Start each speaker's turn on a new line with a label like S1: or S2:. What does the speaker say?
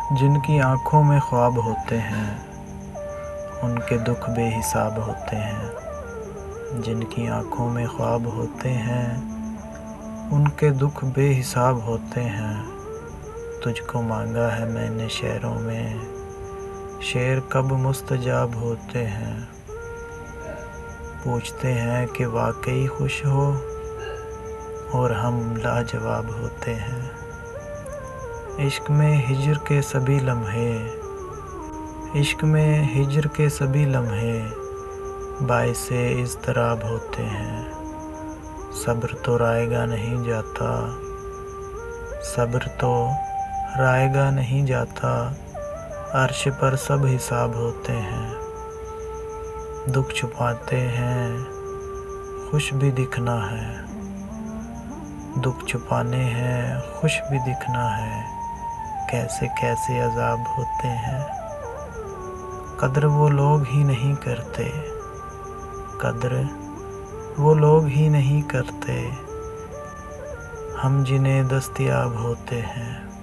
S1: जिनकी आँखों में ख्वाब होते हैं उनके दुख बेहिसाब होते हैं। जिनकी आँखों में ख्वाब होते हैं उनके दुख बेहिसाब होते हैं। तुझको मांगा है मैंने शेरों में, शेर कब मुस्तजाब होते हैं। पूछते हैं कि वाकई खुश हो और हम लाजवाब होते हैं। इश्क में हिज्र के सभी लम्हे, इश्क में हिज्र के सभी लम्हे बाइसे इज़्तिराब होते हैं। सब्र तो राएगा नहीं जाता, सब्र तो राएगा नहीं जाता, अर्श पर सब हिसाब होते हैं। दुख छुपाते हैं खुश भी दिखना है, दुख छुपाने हैं खुश भी दिखना है। कैसे कैसे अज़ाब होते हैं। कद्र वो लोग ही नहीं करते, कद्र वो लोग ही नहीं करते हम जिन्हें दस्तयाब होते हैं।